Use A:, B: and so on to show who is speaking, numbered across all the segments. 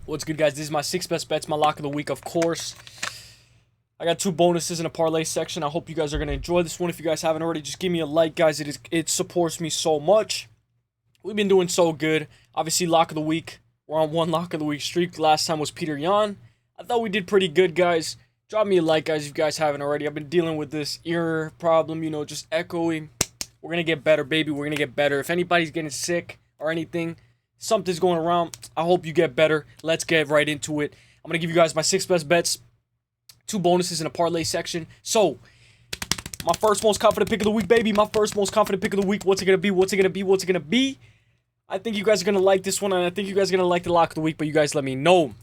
A: What's good, guys? This is my 6 best bets, my lock of the week, of course. I got 2 bonuses in a parlay section. I hope you guys are going to enjoy this one. If you guys haven't already, just give me a like, guys. It supports me so much. We've been doing so good. Obviously, lock of the week. We're on 1 lock of the week streak. Last time was Peter Yan. I thought we did pretty good, guys. Drop me a like, guys, if you guys haven't already. I've been dealing with this ear problem, just echoing. We're going to get better, baby. We're going to get better. If anybody's getting sick or anything, something's going around, I hope you get better. Let's get right into it. I'm going to give you guys my 6 best bets, 2 bonuses in a parlay section. So, my first most confident pick of the week, baby. My first most confident pick of the week. What's it going to be? What's it going to be? What's it going to be? I think you guys are going to like this one, and I think you guys are going to like the lock of the week, but you guys let me know.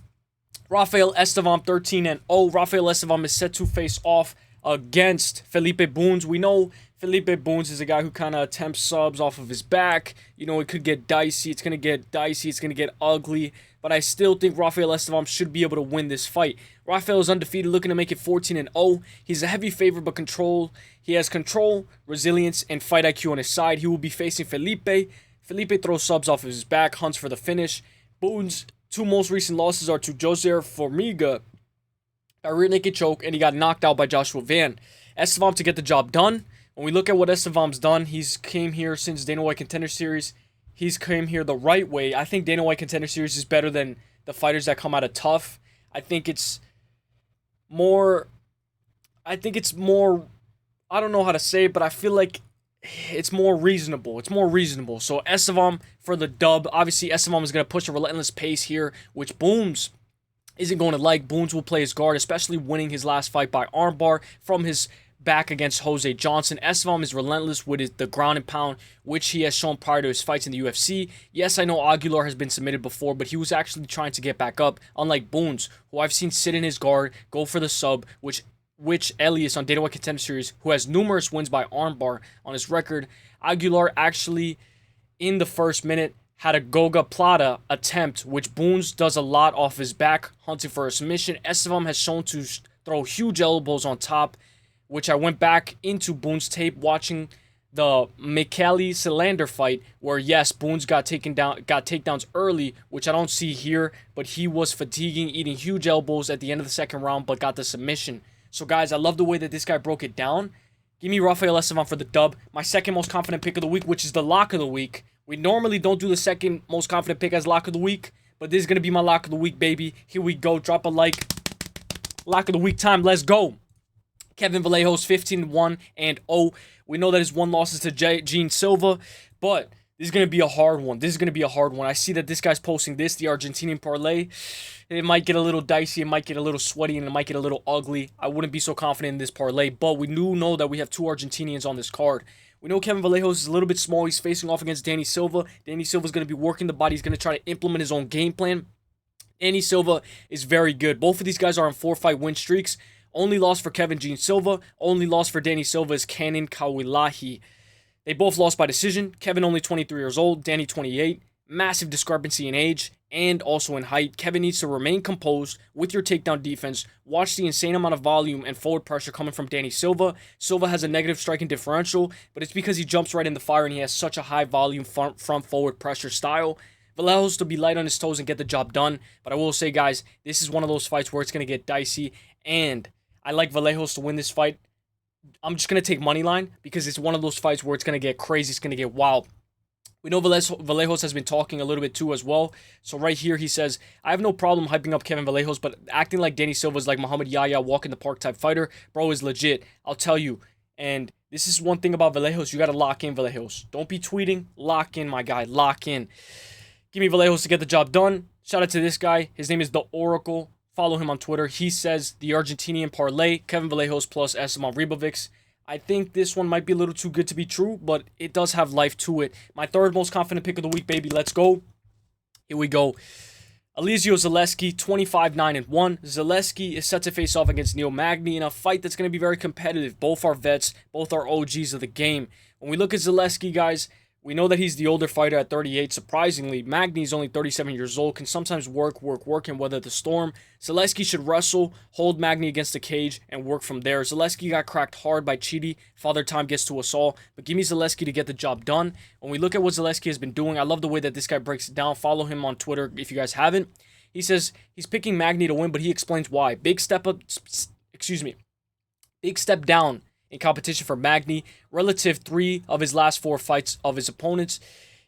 A: Rafael Estevam 13-0. Rafael Estevam is set to face off against Felipe Bunes. We know Felipe Bunes is a guy who kind of attempts subs off of his back. It could get dicey. It's going to get dicey. It's going to get ugly. But I still think Rafael Estevam should be able to win this fight. Rafael is undefeated, looking to make it 14-0. He's a heavy favorite, but he has control, resilience, and fight IQ on his side. He will be facing Felipe. Felipe throws subs off of his back, hunts for the finish. Bunes' 2 most recent losses are to Jose Formiga, a rear naked choke, and he got knocked out by Joshua Van. Estevam to get the job done. When we look at what Estevam's done, he's came here since Dana White Contender Series. He's came here the right way. I think Dana White Contender Series is better than the fighters that come out of Tough. I think it's more, I don't know how to say it, but I feel like it's more reasonable. So Estevam for the dub. Obviously, Estevam is going to push a relentless pace here, which Bunes isn't going to like. Bunes will play his guard, especially winning his last fight by armbar from his back against Jose Johnson. Estevam is relentless with the ground and pound, which he has shown prior to his fights in the UFC. Yes, I know Aguilar has been submitted before, but he was actually trying to get back up, unlike Bunes, who I've seen sit in his guard, go for the sub, which Elias on Dana White Contender Series, who has numerous wins by armbar on his record. Aguilar actually, in the first minute, had a Goga Plata attempt, which Bunes does a lot off his back, hunting for a submission. Estevam has shown to throw huge elbows on top, which I went back into Bunes' tape watching the Mikhaili Selander fight, where yes, Bunes got takedowns early, which I don't see here, but he was fatiguing, eating huge elbows at the end of the second round, but got the submission. So guys, I love the way that this guy broke it down. Give me Rafael Estevam for the dub. My second most confident pick of the week, which is the lock of the week. We normally don't do the second most confident pick as lock of the week, but this is going to be my lock of the week, baby. Here we go. Drop a like. Lock of the week time. Let's go. Kevin Vallejos 15-1-0. We know that his 1 loss is to Gene Silva, but this is going to be a hard one. I see that this guy's posting the Argentinian parlay. It might get a little dicey, it might get a little sweaty, and it might get a little ugly. I wouldn't be so confident in this parlay, but we do know that we have 2 Argentinians on this card. We know Kevin Vallejos is a little bit small. He's facing off against Danny Silva. Danny Silva is going to be working the body. He's going to try to implement his own game plan. Danny Silva is very good. Both of these guys are on 4-fight win streaks. Only loss for Kevin Gene Silva. Only loss for Danny Silva is Canon Kawilahi. They both lost by decision. Kevin only 23 years old. Danny 28. Massive discrepancy in age and also in height. Kevin needs to remain composed with your takedown defense. Watch the insane amount of volume and forward pressure coming from Danny Silva. Silva has a negative striking differential, but it's because he jumps right in the fire and he has such a high volume front forward pressure style. Vallejos to be light on his toes and get the job done. But I will say, guys, this is one of those fights where it's going to get dicey, and I like Vallejos to win this fight. I'm just going to take money line because it's one of those fights where it's going to get crazy. It's going to get wild. We know Vallejos has been talking a little bit too as well. So right here he says, I have no problem hyping up Kevin Vallejos, but acting like Danny Silva is like Muhammad Yahya, walk in the park type fighter, bro, is legit. I'll tell you. And this is one thing about Vallejos. You got to lock in Vallejos. Don't be tweeting. Lock in, my guy. Lock in. Give me Vallejos to get the job done. Shout out to this guy. His name is The Oracle. Follow him on Twitter. He says the Argentinian parlay, Kevin Vallejos plus Estevam Ribovics. I think this one might be a little too good to be true, but it does have life to it. My third most confident pick of the week, baby. Let's go. Here we go. Alizio Zaleski, 25-9-1. Zaleski is set to face off against Neil Magny in a fight that's going to be very competitive. Both are vets. Both are OGs of the game. When we look at Zaleski, guys, we know that he's the older fighter at 38. Surprisingly, Magny's only 37 years old, can sometimes work and weather the storm. Zaleski should wrestle, hold Magny against the cage, and work from there. Zaleski got cracked hard by Chidi. Father Time gets to us all, but give me Zaleski to get the job done. When we look at what Zaleski has been doing, I love the way that this guy breaks it down. Follow him on Twitter if you guys haven't. He says he's picking Magny to win, but he explains why. Big step down in competition for Magny. Relative 3 of his last 4 fights of his opponents.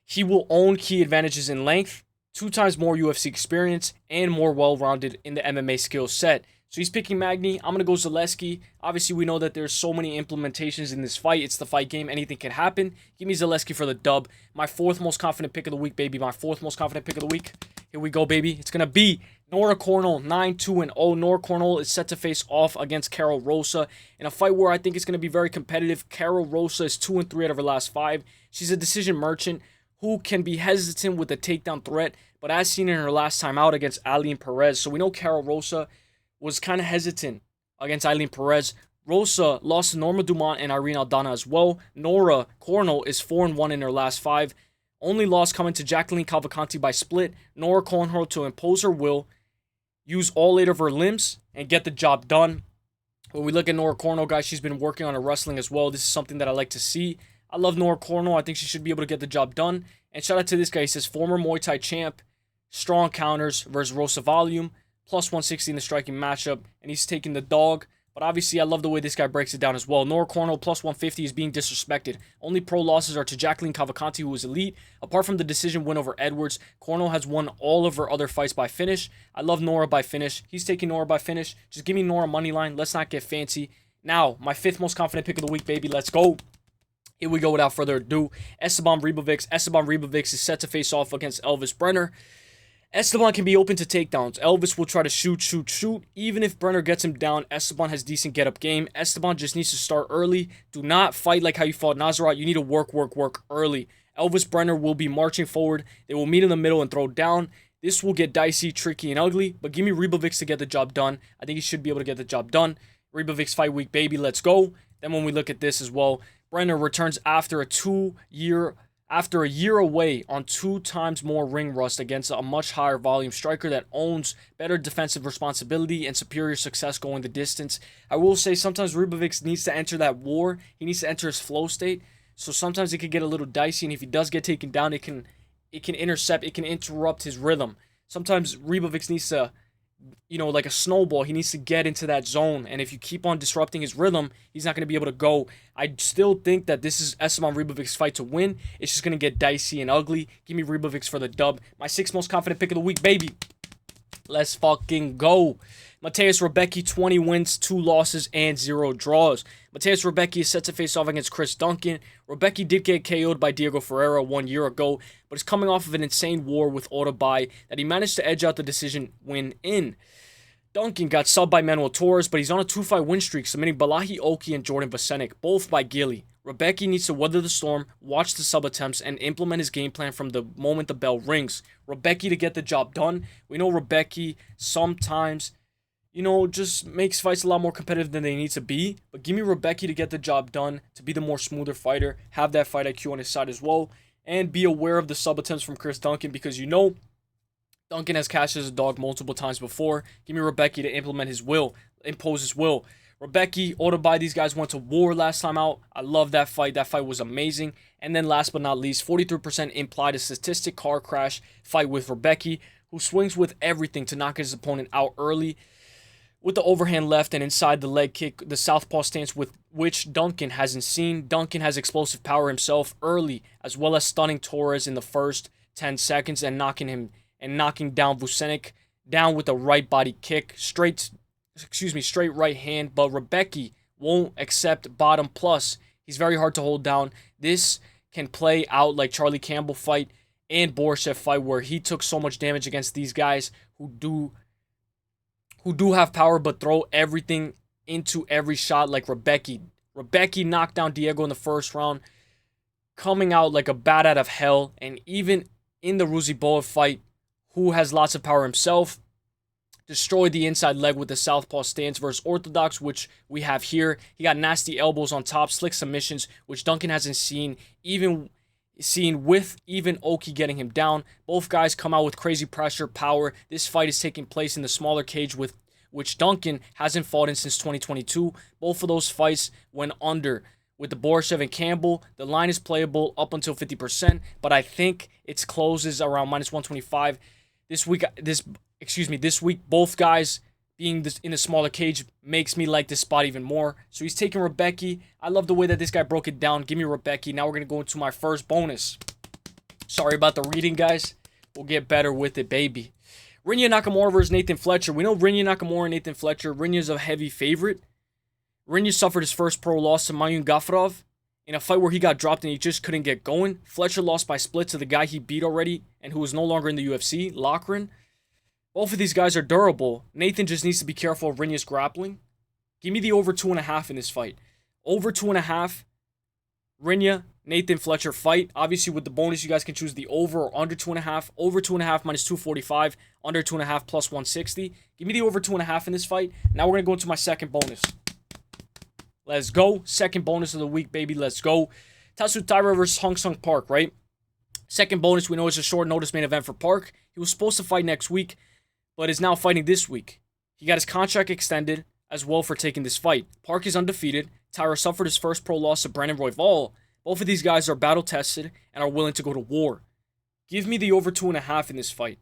A: He will own key advantages in length, 2 times more UFC experience, and more well-rounded in the MMA skill set. So he's picking Magny. I'm going to go Zaleski. Obviously, we know that there's so many implementations in this fight. It's the fight game. Anything can happen. Give me Zaleski for the dub. My 4th most confident pick of the week, baby. My 4th most confident pick of the week. Here we go, baby. It's going to be Nora Cornell, 9-2-0. Nora Cornell is set to face off against Karol Rosa in a fight where I think it's going to be very competitive. Karol Rosa is 2-3 out of her last 5. She's a decision merchant who can be hesitant with the takedown threat, but as seen in her last time out against Eileen Perez. So we know Karol Rosa was kind of hesitant against Eileen Perez. Rosa lost to Norma Dumont and Irene Aldana as well. Nora Cornell is 4-1 in her last 5. Only loss coming to Jacqueline Cavalcanti by split. Nora Cornell to impose her will, use all 8 of her limbs, and get the job done. When we look at Nora Cornell, guys, she's been working on her wrestling as well. This is something that I like to see. I love Nora Cornell. I think she should be able to get the job done. And shout out to this guy. He says, former Muay Thai champ, strong counters versus Rosa Volume. Plus 160 in the striking matchup, and he's taking the dog. But obviously, I love the way this guy breaks it down as well. Nora Cornell plus 150 is being disrespected. Only pro losses are to Jacqueline Cavalcanti, who is elite. Apart from the decision win over Edwards, Cornell has won all of her other fights by finish. I love Nora by finish. He's taking Nora by finish. Just give me Nora money line. Let's not get fancy. Now, my 5th most confident pick of the week, baby. Let's go. Here we go without further ado. Esteban Ribovics. Esteban Ribovics is set to face off against Elvis Brenner. Esteban can be open to takedowns. Elvis will try to shoot. Even if Brenner gets him down, Esteban has decent get-up game. Esteban just needs to start early. Do not fight like how you fought Nasrat. You need to work early. Elvis Brenner will be marching forward. They will meet in the middle and throw down. This will get dicey, tricky, and ugly, but give me Ribovics to get the job done. I think he should be able to get the job done. Ribovics fight week, baby. Let's go. Then when we look at this as well, Brenner returns after a year away on 2 times more ring rust against a much higher volume striker that owns better defensive responsibility and superior success going the distance. I will say sometimes Ribovics needs to enter that war. He needs to enter his flow state. So sometimes it could get a little dicey, and if he does get taken down, it can intercept, it can interrupt his rhythm. Sometimes Ribovics needs to, like a snowball, he needs to get into that zone. And if you keep on disrupting his rhythm, he's not going to be able to go. I still think that this is Esteban Ribovics' fight to win. It's just going to get dicey and ugly. Give me Ribovics for the dub. My 6th most confident pick of the week, baby. Let's fucking go. Mateusz Rębecki, 20 wins, 2 losses, and 0 draws. Mateusz Rębecki is set to face off against Chris Duncan. Rębecki did get KO'd by Diego Ferreira 1 year ago, but is coming off of an insane war with Autobai that he managed to edge out the decision win in. Duncan got subbed by Manuel Torres, but he's on a 2-fight win streak, submitting Balahi Oki and Jordan Basenik, both by Gilly. Rębecki needs to weather the storm, watch the sub attempts, and implement his game plan from the moment the bell rings. Rębecki to get the job done. We know Rębecki sometimes, just makes fights a lot more competitive than they need to be. But give me Rębecki to get the job done, to be the more smoother fighter, have that fight IQ on his side as well, and be aware of the sub attempts from Chris Duncan, because Duncan has cashed as a dog multiple times before. Give me Rębecki to impose his will. Rębecki, Autobai, these guys went to war last time out. I love that fight. That fight was amazing. And then last but not least, 43% implied a statistic car crash fight with Rębecki, who swings with everything to knock his opponent out early with the overhand left and inside the leg kick, the southpaw stance with which Duncan hasn't seen. Duncan has explosive power himself early, as well as stunning Torres in the first 10 seconds and knocking down Vucenic down with a right body kick, straight right hand, but Rębecki won't accept bottom plus. He's very hard to hold down. This can play out like Charlie Campbell fight and Borishev fight, where he took so much damage against these guys who do have power but throw everything into every shot like Rębecki. Rębecki knocked down Diego in the first round, coming out like a bat out of hell, and even in the Ruziboev fight, who has lots of power himself, destroyed the inside leg with the southpaw stance versus Orthodox, which we have here. He got nasty elbows on top, slick submissions, which Duncan hasn't seen with even Oki getting him down. Both guys come out with crazy pressure, power. This fight is taking place in the smaller cage with which Duncan hasn't fought in since 2022. Both of those fights went under. With the Borishev and Campbell, the line is playable up until 50%, but I think it closes around minus 125. This week, this week, both guys being in the smaller cage makes me like this spot even more. So he's taking Rębecki. I love the way that this guy broke it down. Give me Rębecki. Now we're going to go into my first bonus. Sorry about the reading, guys. We'll get better with it, baby. Rinya Nakamura versus Nathan Fletcher. We know Rinya Nakamura and Nathan Fletcher. Rinya's a heavy favorite. Rinya suffered his first pro loss to Mayun Gafarov in a fight where he got dropped and he just couldn't get going. Fletcher lost by split to the guy he beat already and who is no longer in the UFC, Lotw. Both of these guys are durable. Nathan just needs to be careful of Rinya's grappling. Give me the over 2.5 in this fight. Over 2.5. Rinya, Nathan Fletcher fight. Obviously, with the bonus, you guys can choose the over or under 2.5. Over 2.5 minus 245. Under 2.5 plus 160. Give me the over 2.5 in this fight. Now we're going to go into my second bonus. Let's go. Second bonus of the week, baby. Let's go. Tatsuro Taira versus Hong Sung Park, right? Second bonus, we know it's a short notice main event for Park. He was supposed to fight next week, but is now fighting this week. He got his contract extended as well for taking this fight. Park is undefeated. Taira suffered his first pro loss to Brandon Royval. Both of these guys are battle-tested and are willing to go to war. Give me the over 2.5 in this fight.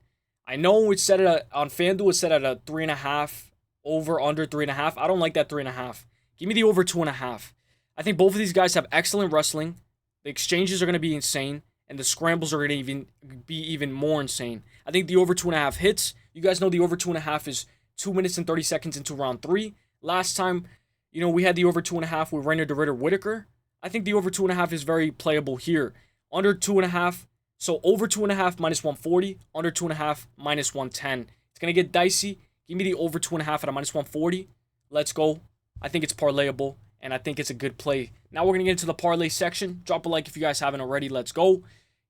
A: I know it's set at on FanDuel, it's set at a 3.5, over, under 3.5. I don't like that 3.5. Give me the over 2.5. I think both of these guys have excellent wrestling. The exchanges are going to be insane, and the scrambles are going to be even more insane. I think the over 2.5 hits. You guys know the over 2.5 is 2 minutes and 30 seconds into round 3. Last time, we had the over 2.5 with Rainer de Ritter Whitaker. I think the over 2.5 is very playable here. Under 2.5, so over 2.5 minus 140, under 2.5 minus 110. It's going to get dicey. Give me the over 2.5 at a minus 140. Let's go. I think it's parlayable, and I think it's a good play. Now we're going to get into the parlay section. Drop a like if you guys haven't already. Let's go.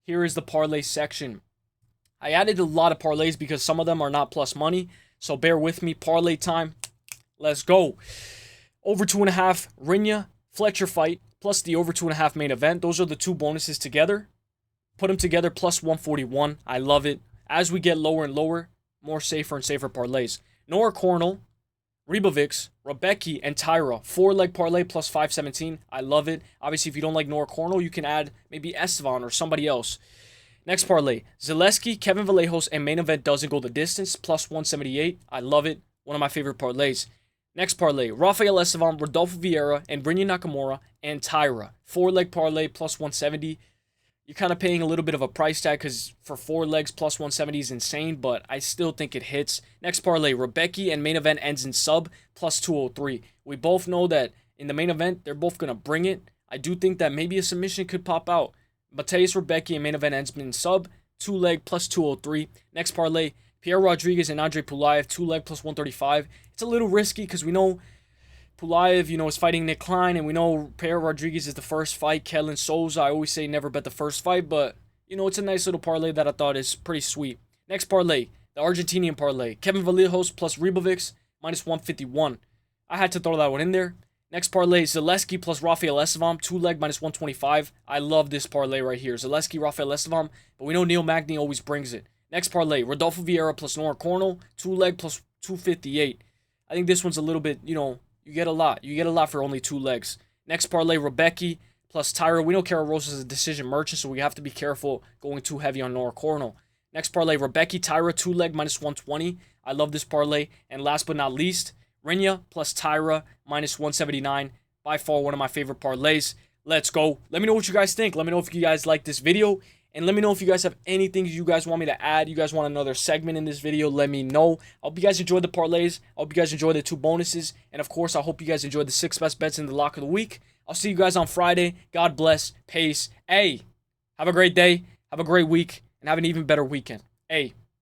A: Here is the parlay section. I added a lot of parlays because some of them are not plus money, so bear with me. Parley time. Let's go. Over 2.5, Rinya, Fletcher fight, plus the over 2.5 main event. Those are the two bonuses together. Put them together, plus 141. I love it. As we get lower and lower, more safer and safer parlays. Nora Cornell, Rębecki, Rębecki, and Taira. 4-leg parlay plus 517. I love it. Obviously, if you don't like Nora Cornell, you can add maybe Estevan or somebody else. Next parlay. Zaleski, Kevin Vallejos, and main event doesn't go the distance. Plus 178. I love it. One of my favorite parlays. Next parlay. Rafael Estevan, Rodolfo Vieira, and Rinya Nakamura, and Taira. 4-leg parlay plus 170. You're kind of paying a little bit of a price tag because for 4 legs plus 170 is insane, but I still think it hits. Next parlay, Rębecki and main event ends in sub plus 203. We both know that in the main event, they're both going to bring it. I do think that maybe a submission could pop out. Mateusz Rębecki and main event ends in sub, 2-leg plus 203. Next parlay, Pierre Rodriguez and Andre Pulaev, 2-leg plus 135. It's a little risky because we know Pulaev, is fighting Nick Klein, and we know Pierre Rodriguez is the first fight. Kellen Souza, I always say never bet the first fight, but, it's a nice little parlay that I thought is pretty sweet. Next parlay, the Argentinian parlay. Kevin Vallejos plus Rębecki, minus 151. I had to throw that one in there. Next parlay, Zaleski plus Rafael Estevan, 2-leg minus 125. I love this parlay right here. Zaleski, Rafael Estevan, but we know Neil Magny always brings it. Next parlay, Rodolfo Vieira plus Nora Cornell, 2-leg plus 258. I think this one's a little bit, you get a lot. You get a lot for only 2 legs. Next parlay, Rębecki plus Taira. We know Kara Rose is a decision merchant, so we have to be careful going too heavy on Nora Cornell. Next parlay, Rębecki, Taira, 2-leg minus 120. I love this parlay. And last but not least, Rinya plus Taira minus 179. By far one of my favorite parlays. Let's go. Let me know what you guys think. Let me know if you guys like this video. And let me know if you guys have anything you guys want me to add. You guys want another segment in this video, let me know. I hope you guys enjoyed the parlays. I hope you guys enjoyed the 2 bonuses. And of course, I hope you guys enjoyed the 6 best bets in the lock of the week. I'll see you guys on Friday. God bless. Peace. Hey, have a great day. Have a great week. And have an even better weekend. Hey.